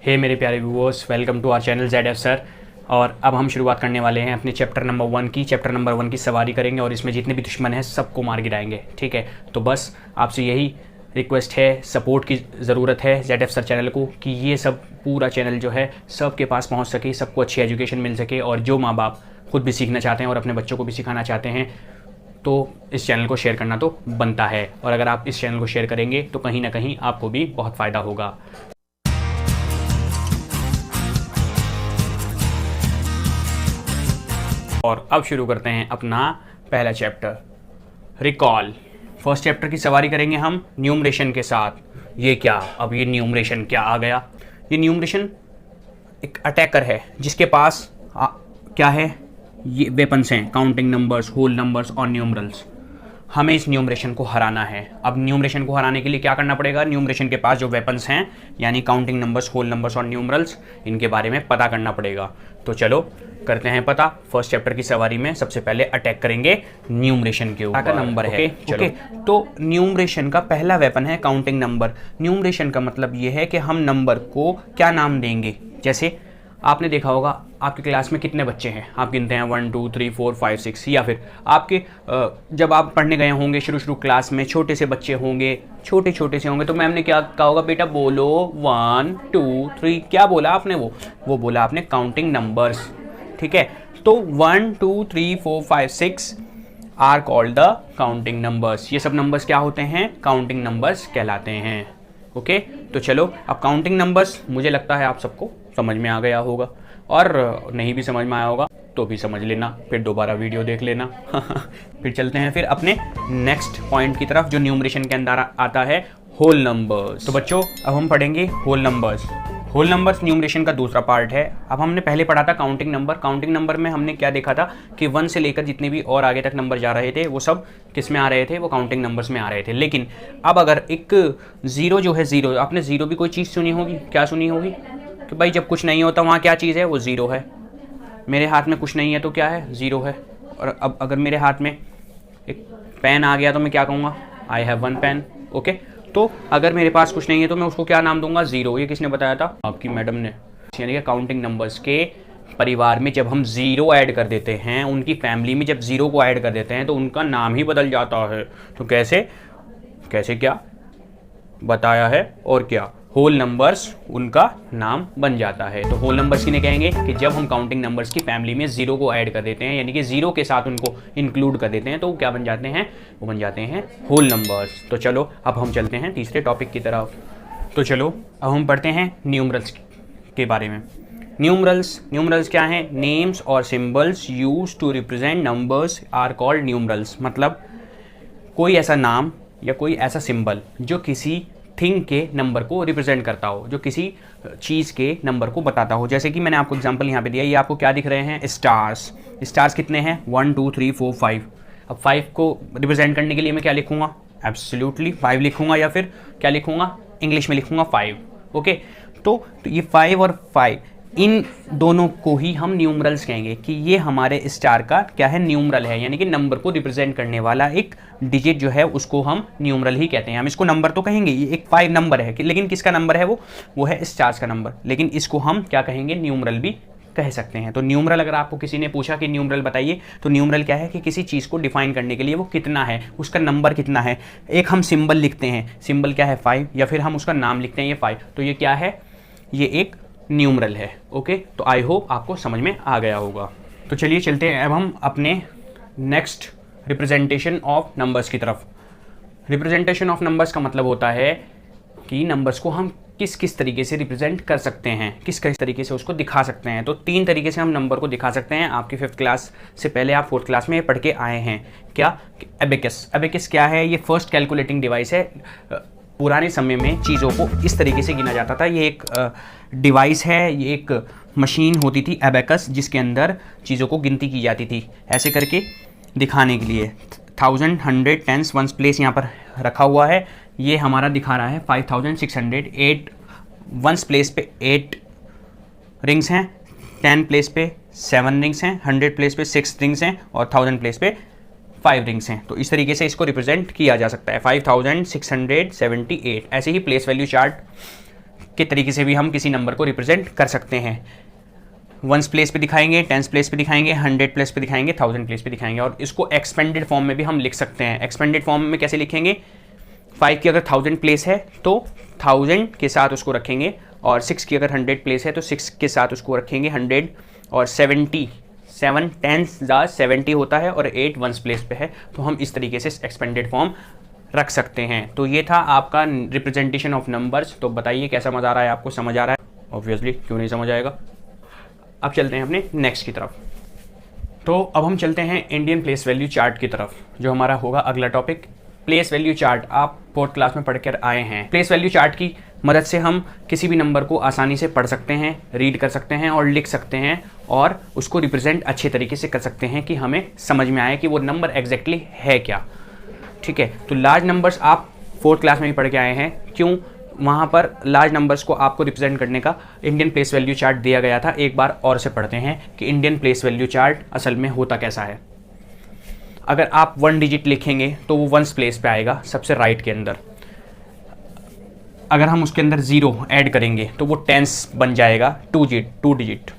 हे मेरे प्यारे viewers, welcome to our channel ZF sir. और अब हम शुरुआत करने वाले हैं अपने चैप्टर नंबर 1 की सवारी करेंगे और इसमें जितने भी दुश्मन हैं सबको मार गिराएंगे। ठीक है, तो बस आपसे यही रिक्वेस्ट है, सपोर्ट की ज़रूरत है ZF सर चैनल को, कि ये सब पूरा चैनल जो है सबके पास पहुंच सके, सबको अच्छी एजुकेशन मिल सके। और जो माँ बाप खुद भी सीखना चाहते हैं और अपने बच्चों को भी सिखाना चाहते हैं तो इस चैनल को शेयर करना तो बनता है। और अगर आप इस चैनल को शेयर करेंगे तो कहीं ना कहीं आपको भी बहुत फ़ायदा होगा। और अब शुरू करते हैं अपना पहला चैप्टर, रिकॉल। फर्स्ट चैप्टर की सवारी करेंगे हम न्यूमरेशन के साथ। ये क्या, अब ये न्यूमरेशन क्या आ गया? ये न्यूमरेशन एक अटैकर है जिसके पास क्या है, ये वेपन्स हैं, काउंटिंग नंबर्स, होल नंबर्स और न्यूमरल्स। हमें इस न्यूमरेशन को हराना है। अब न्यूमरेशन को हराने के लिए क्या करना पड़ेगा? न्यूमरेशन के पास जो वेपन्स हैं यानी काउंटिंग नंबर्स, होल नंबर्स और न्यूमरल्स, इनके बारे में पता करना पड़ेगा। तो चलो करते हैं पता। फर्स्ट चैप्टर की सवारी में सबसे पहले अटैक करेंगे न्यूमरेशन के ऊपर। नंबर है चलो। तो न्यूमरेशन का पहला वेपन है काउंटिंग नंबर। न्यूमरेशन का मतलब ये है कि हम नंबर को क्या नाम देंगे। जैसे आपने देखा होगा आपकी क्लास में कितने बच्चे हैं, आप गिनते हैं 1 2 3 4 5 6। या फिर आपके जब आप पढ़ने गए होंगे शुरू क्लास में, छोटे से बच्चे होंगे, छोटे से होंगे, तो मैम ने क्या कहा होगा, बेटा बोलो 1 2 3। क्या बोला आपने? वो बोला आपने काउंटिंग नंबर्स। ठीक है, तो 1 2 3 4 5 6 are called the counting numbers. ये सब नंबर्स क्या होते हैं? काउंटिंग नंबर्स कहलाते हैं। ओके, तो चलो अब काउंटिंग नंबर्स मुझे लगता है आप सबको समझ में आ गया होगा, और नहीं भी समझ में आया होगा तो भी समझ लेना, फिर दोबारा वीडियो देख लेना। फिर चलते हैं फिर अपने नेक्स्ट पॉइंट की तरफ जो न्यूमरेशन के अंदर आता है, होल नंबर्स। तो बच्चों अब हम पढ़ेंगे whole numbers. Whole numbers numeration का दूसरा पार्ट है। अब हमने पहले पढ़ा था काउंटिंग नंबर। काउंटिंग नंबर में हमने क्या देखा था कि 1 से लेकर जितने भी और आगे तक नंबर जा रहे थे वो सब किस में आ रहे थे? वो काउंटिंग नंबर्स में आ रहे थे। लेकिन अब अगर एक ज़ीरो जो है, ज़ीरो, आपने ज़ीरो भी कोई चीज़ सुनी होगी। क्या सुनी होगी? कि भाई जब कुछ नहीं होता वहाँ क्या चीज़ है? वो ज़ीरो है। मेरे हाथ में कुछ नहीं है तो क्या है? ज़ीरो है। और अब अगर मेरे हाथ में एक पेन आ गया तो मैं क्या कहूँगा? I have 1 pen. ओके, तो अगर मेरे पास कुछ नहीं है तो मैं उसको क्या नाम दूंगा? ज़ीरो। ये किसने बताया था? आपकी मैडम ने। यानी कि काउंटिंग नंबर्स के परिवार में जब हम ज़ीरो ऐड कर देते हैं, उनकी फैमिली में जब ज़ीरो को ऐड कर देते हैं तो उनका नाम ही बदल जाता है। तो कैसे क्या बताया है? और क्या, होल नंबर्स उनका नाम बन जाता है। तो होल नंबर्स किन्हें कहेंगे? कि जब हम काउंटिंग नंबर्स की फैमिली में ज़ीरो को ऐड कर देते हैं, यानी कि ज़ीरो के साथ उनको इंक्लूड कर देते हैं, तो वो क्या बन जाते हैं? वो बन जाते हैं होल नंबर्स। तो चलो अब हम चलते हैं तीसरे टॉपिक की तरफ। तो चलो अब हम पढ़ते हैं न्यूमरल्स के बारे में। न्यूमरल्स क्या हैं? नेम्स और symbols use to represent numbers are called numerals. मतलब कोई ऐसा नाम या कोई ऐसा सिंबल जो किसी थिंग के नंबर को रिप्रेजेंट करता हो, जो किसी चीज़ के नंबर को बताता हो। जैसे कि मैंने आपको एग्जांपल यहाँ पे दिया, ये आपको क्या दिख रहे हैं? स्टार्स कितने हैं? 1 2 3 4 5। अब 5 को रिप्रेजेंट करने के लिए मैं क्या लिखूँगा? एब्सोल्युटली 5 लिखूँगा, या फिर क्या लिखूँगा? इंग्लिश में लिखूँगा 5। ओके, तो ये 5 और 5, इन दोनों को ही हम न्यूमरल्स कहेंगे कि ये हमारे स्टार का क्या है? न्यूमरल है, यानी कि नंबर को रिप्रेजेंट करने वाला एक डिजिट जो है उसको हम न्यूमरल ही कहते हैं। हम इसको नंबर तो कहेंगे, ये एक 5 नंबर है, लेकिन किसका नंबर है? वो है स्टार्स का नंबर, लेकिन इसको हम क्या कहेंगे? न्यूमरल भी कह सकते हैं। तो न्यूमरल, अगर आपको किसी ने पूछा कि न्यूमरल बताइए, तो न्यूमरल क्या है? कि किसी चीज़ को डिफाइन करने के लिए वो कितना है, उसका नंबर कितना है। एक हम सिंबल लिखते हैं, सिंबल क्या है? 5, या फिर हम उसका नाम लिखते हैं ये 5, तो ये क्या है? ये एक न्यूमरल है। ओके, तो आई होप आपको समझ में आ गया होगा। तो चलिए चलते हैं अब हम अपने नेक्स्ट रिप्रेजेंटेशन ऑफ नंबर्स की तरफ। रिप्रेजेंटेशन ऑफ नंबर्स का मतलब होता है कि नंबर्स को हम किस तरीके से रिप्रेजेंट कर सकते हैं, किस तरीके से उसको दिखा सकते हैं। तो 3 तरीके से हम नंबर को दिखा सकते हैं। आपकी 5th क्लास से पहले आप 4th क्लास में पढ़ के आए हैं। क्या? एबेकस क्या है? ये फर्स्ट कैलकुलेटिंग डिवाइस है। पुराने समय में चीज़ों को इस तरीके से गिना जाता था। ये एक डिवाइस है, ये एक मशीन होती थी एबेकस, जिसके अंदर चीज़ों को गिनती की जाती थी ऐसे करके दिखाने के लिए। 1000 100 10 वंस प्लेस यहाँ पर रखा हुआ है। ये हमारा दिखा रहा है 5608 वंस प्लेस पे 8 रिंग्स हैं, 10 प्लेस पे 7 रिंग्स हैं, 100 प्लेस पे 6 रिंग्स हैं और 1000 प्लेस पे 5 रिंग्स हैं। तो इस तरीके से इसको रिप्रेजेंट किया जा सकता है। 5678 ऐसे ही प्लेस वैल्यू चार्ट के तरीके से भी हम किसी नंबर को रिप्रेजेंट कर सकते हैं। वंस प्लेस पे दिखाएंगे, टेंस प्लेस पे दिखाएंगे, 100 प्लेस पे दिखाएंगे, 1000 प्लेस पे दिखाएंगे। और इसको एक्सपेंडेड फॉर्म में भी हम लिख सकते हैं। एक्सपेंडेड फॉर्म में कैसे लिखेंगे, 5 की अगर 1000 प्लेस है तो 1000 के साथ उसको रखेंगे, और 6 की अगर 100 प्लेस है तो 6 के साथ उसको रखेंगे 100, और 70 7 10 70 होता है, और 8 वंस प्लेस पे है, तो हम इस तरीके से एक्सपेंडेड फॉर्म रख सकते हैं। तो ये था आपका रिप्रेजेंटेशन ऑफ नंबर्स। तो बताइए कैसा मज़ा आ रहा है आपको, समझ आ रहा है? ऑब्वियसली क्यों नहीं समझ आएगा। अब चलते हैं अपने नेक्स्ट की तरफ। तो अब हम चलते हैं इंडियन प्लेस वैल्यू चार्ट की तरफ, जो हमारा होगा अगला टॉपिक। प्लेस वैल्यू चार्ट आप 4th क्लास में पढ़कर आए हैं। प्लेस वैल्यू चार्ट की मदद से हम किसी भी नंबर को आसानी से पढ़ सकते हैं, रीड कर सकते हैं और लिख सकते हैं, और उसको रिप्रेजेंट अच्छे तरीके से कर सकते हैं कि हमें समझ में आए कि वो नंबर एग्जैक्टली है क्या। ठीक है, तो लार्ज नंबर्स आप 4th क्लास में ही पढ़ के आए हैं। क्यों? वहाँ पर लार्ज नंबर्स को आपको रिप्रेजेंट करने का इंडियन प्लेस वैल्यू चार्ट दिया गया था। एक बार और से पढ़ते हैं कि इंडियन प्लेस वैल्यू चार्ट असल में होता कैसा है। अगर आप 1 डिजिट लिखेंगे तो वो वंस प्लेस पे आएगा सबसे राइट के अंदर। अगर हम उसके अंदर 0 ऐड करेंगे तो वो टेंस बन जाएगा 2 डिजिट।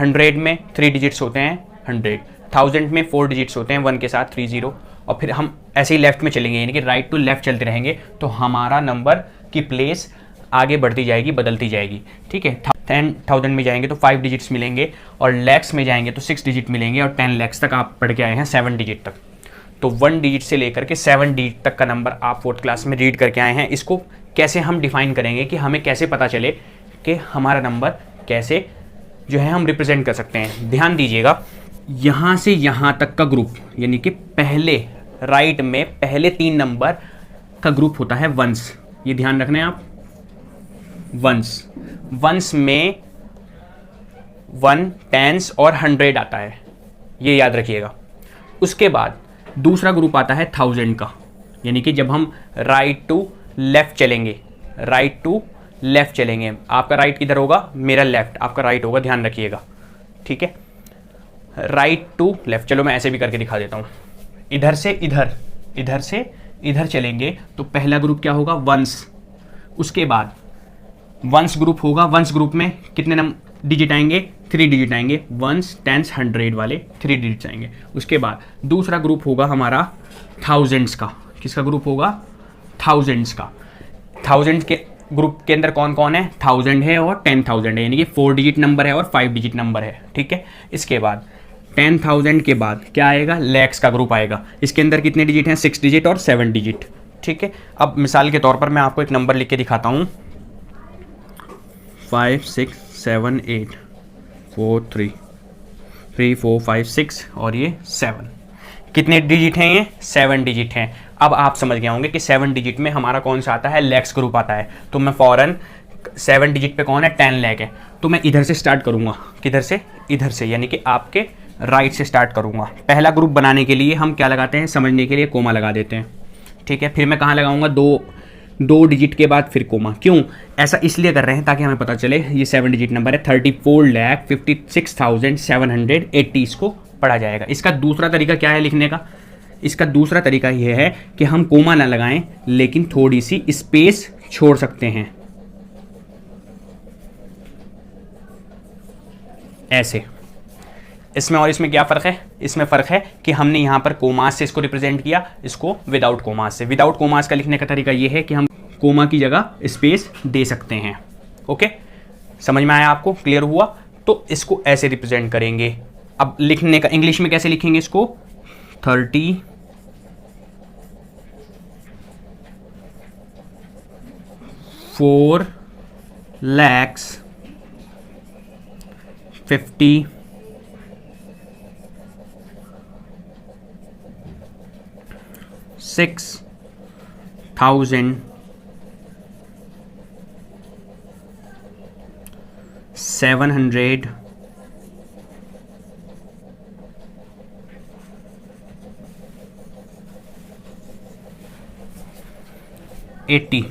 100 में 3 डिजिट्स होते हैं 100, 1000 में 4 डिजिट्स होते हैं 1 के साथ 30, और फिर हम ऐसे ही लेफ्ट में चलेंगे, यानी कि राइट टू लेफ्ट चलते रहेंगे, तो हमारा नंबर की प्लेस आगे बढ़ती जाएगी, बदलती जाएगी। ठीक है, 10,000 में जाएंगे तो 5 डिजिट्स मिलेंगे, और लैक्स में जाएंगे तो 6 डिजिट मिलेंगे, और 10 लैक्स तक आप पढ़ के आए हैं 7 डिजिट तक। तो 1 डिजिट से लेकर के 7 डिजिट तक का नंबर आप 4th क्लास में रीड करके आए हैं। इसको कैसे हम डिफाइन करेंगे कि हमें कैसे पता चले कि हमारा नंबर कैसे जो है हम रिप्रेजेंट कर सकते हैं। ध्यान दीजिएगा, यहाँ से यहाँ तक का ग्रुप, यानी कि पहले राइट में पहले 3 नंबर का ग्रुप होता है वंस। ये ध्यान रखना है आप, वंस में 1 टेंस और 100 आता है, ये याद रखिएगा। उसके बाद दूसरा ग्रुप आता है 1000 का, यानी कि जब हम राइट टू लेफ्ट चलेंगे, आपका राइट किधर होगा, मेरा लेफ्ट, आपका राइट होगा, ध्यान रखिएगा। ठीक है, राइट टू लेफ्ट। चलो मैं ऐसे भी करके दिखा देता हूँ। इधर से इधर चलेंगे तो पहला ग्रुप क्या होगा, वंस। उसके बाद वंस ग्रुप होगा, वंस ग्रुप में कितने डिजिट आएंगे, 3 डिजिट आएंगे, वंस टेंस 100 वाले 3 डिजिट आएंगे। उसके बाद दूसरा ग्रुप होगा हमारा थाउजेंड्स का। किसका ग्रुप होगा, थाउजेंड्स का। 1000 के ग्रुप के अंदर कौन कौन है, 1000 है और 10,000 है, यानी कि 4 डिजिट नंबर है और 5 डिजिट नंबर है। ठीक है, इसके बाद 10,000 के बाद क्या आएगा, लैक्स का ग्रुप आएगा। इसके अंदर कितने डिजिट हैं, 6 डिजिट और 7 डिजिट। ठीक है, अब मिसाल के तौर पर मैं आपको एक नंबर लिख के दिखाता हूँ, 5 6 7 8 4 3 3 4 5 6 और ये 7। कितने डिजिट हैं ये, 7 डिजिट हैं। अब आप समझ गए होंगे कि 7 डिजिट में हमारा कौन सा आता है, लैक्स ग्रुप आता है। तो मैं फ़ौरन 7 डिजिट पे कौन है, 10 लाख है, तो मैं इधर से स्टार्ट करूँगा। किधर से, इधर से, यानी कि आपके राइट से स्टार्ट करूँगा। पहला ग्रुप बनाने के लिए हम क्या लगाते हैं, समझने के लिए कोमा लगा देते हैं। ठीक है, फिर मैं कहाँ लगाऊंगा, 2 डिजिट के बाद फिर कोमा। क्यों ऐसा इसलिए कर रहे हैं, ताकि हमें पता चले ये 7 डिजिट नंबर है। 34,56,780 इसको पढ़ा जाएगा। इसका दूसरा तरीका क्या है लिखने का, इसका दूसरा तरीका यह है कि हम कोमा ना लगाएं, लेकिन थोड़ी सी स्पेस छोड़ सकते हैं, ऐसे। इसमें और इसमें क्या फ़र्क है, इसमें फ़र्क है कि हमने यहाँ पर कोमास से इसको रिप्रेजेंट किया, इसको विदाउट कोमास से। विदाउट कोमास का लिखने का तरीका ये है कि हम कोमा की जगह स्पेस दे सकते हैं। ओके, समझ में आया आपको, क्लियर हुआ? तो इसको ऐसे रिप्रेजेंट करेंगे। अब लिखने का इंग्लिश में कैसे लिखेंगे इसको, 4,46,780।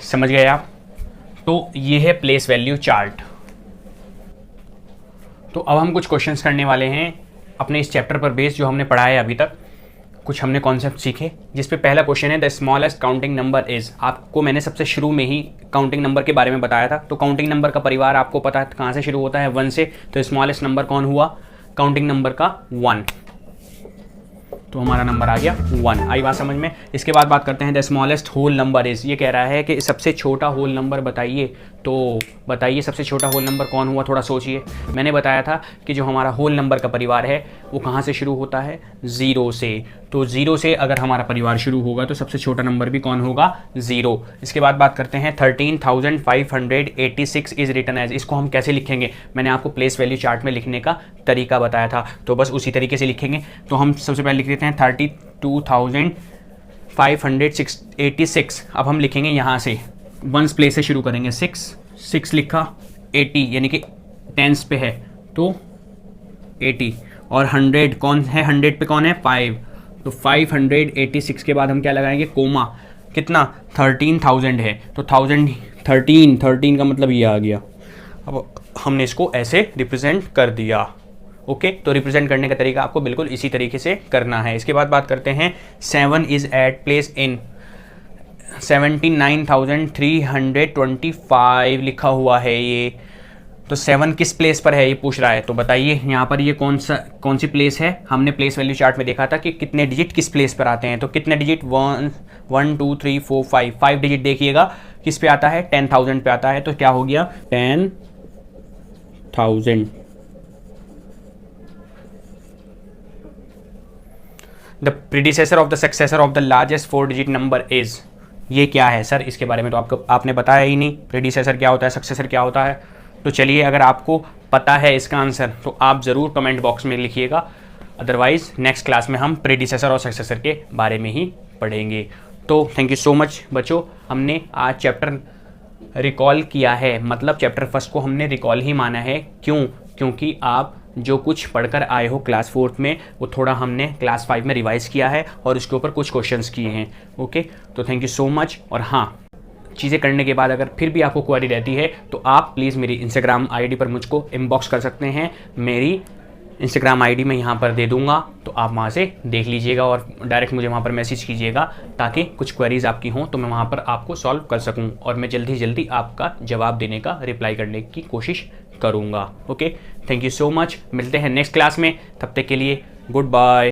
समझ गए आप? तो ये है प्लेस वैल्यू चार्ट। तो अब हम कुछ क्वेश्चंस करने वाले हैं अपने इस चैप्टर पर बेस जो हमने पढ़ा है अभी तक। कुछ हमने कॉन्सेप्ट सीखे, जिस पे पहला क्वेश्चन है the smallest counting number is. आपको मैंने सबसे शुरू में ही काउंटिंग नंबर के बारे में बताया था, तो काउंटिंग नंबर का परिवार आपको पता है कहाँ से शुरू होता है, 1 से। तो स्मॉलेस्ट नंबर कौन हुआ काउंटिंग नंबर का, 1। तो हमारा नंबर आ गया 1। आई बात समझ में। इसके बाद बात करते हैं the smallest whole number is. ये कह रहा है कि सबसे छोटा होल नंबर बताइए। तो बताइए सबसे छोटा होल नंबर कौन हुआ, थोड़ा सोचिए। मैंने बताया था कि जो हमारा होल नंबर का परिवार है वो कहाँ से शुरू होता है, 0 से। तो 0 से अगर हमारा परिवार शुरू होगा तो सबसे छोटा नंबर भी कौन होगा, 0। इसके बाद बात करते हैं 13,586 इज रिटन एज। इसको हम कैसे लिखेंगे, मैंने आपको प्लेस वैल्यू चार्ट में लिखने का तरीका बताया था, तो बस उसी तरीके से लिखेंगे। तो हम सबसे पहले लिख देते हैं 32,586। अब हम लिखेंगे यहाँ से वंस प्लेस से शुरू करेंगे, 6 लिखा, 80 यानी कि टेंस पे है तो 80, और 100 कौन है, 100 पे कौन है, 5। तो 586 के बाद हम क्या लगाएंगे, कोमा। कितना, 13,000 है तो 13 का मतलब ये आ गया। अब हमने इसको ऐसे रिप्रेजेंट कर दिया। ओके, तो रिप्रेजेंट करने का तरीका आपको बिल्कुल इसी तरीके से करना है। इसके बाद बात करते हैं 7 इज एट प्लेस इन 79,325 लिखा हुआ है ये। तो 7 किस प्लेस पर है ये पूछ रहा है, तो बताइए यहाँ पर ये कौन सी प्लेस है। हमने प्लेस वैल्यू चार्ट में देखा था कि कितने डिजिट किस प्लेस पर आते हैं। तो कितने डिजिट, 1 2 3 4 5 डिजिट देखिएगा किस पे आता है, 10,000 पे आता है। तो क्या हो गया, 10,000। The predecessor of the successor of the largest 4 digit number is. ये क्या है सर, इसके बारे में तो आपने बताया ही नहीं। प्रीडिसेसर क्या होता है, सक्सेसर क्या होता है। तो चलिए, अगर आपको पता है इसका आंसर तो आप ज़रूर कमेंट बॉक्स में लिखिएगा, अदरवाइज नेक्स्ट क्लास में हम प्रीडिसेसर और सक्सेसर के बारे में ही पढ़ेंगे। तो थैंक यू सो मच बच्चों, हमने आज चैप्टर रिकॉल किया है, मतलब चैप्टर फर्स्ट को हमने रिकॉल ही माना है। क्यों, क्योंकि आप जो कुछ पढ़कर आए हो क्लास 4 में वो थोड़ा हमने क्लास 5 में रिवाइज़ किया है और उसके ऊपर कुछ क्वेश्चंस किए हैं। ओके, तो थैंक यू सो मच। और हाँ, चीज़ें करने के बाद अगर फिर भी आपको क्वेरी रहती है तो आप प्लीज़ मेरी इंस्टाग्राम आईडी पर मुझको इनबॉक्स कर सकते हैं। मेरी इंस्टाग्राम आईडी मैं यहाँ पर दे दूँगा, तो आप वहाँ से देख लीजिएगा और डायरेक्ट मुझे वहाँ पर मैसेज कीजिएगा, ताकि कुछ क्वेरीज़ आपकी हों तो मैं वहाँ पर आपको सॉल्व कर सकूँ और मैं जल्दी जल्दी आपका जवाब देने का, रिप्लाई करने की कोशिश करूँगा। Okay, thank you so much. मिलते हैं नेक्स्ट क्लास में, तब तक के लिए गुड बाय।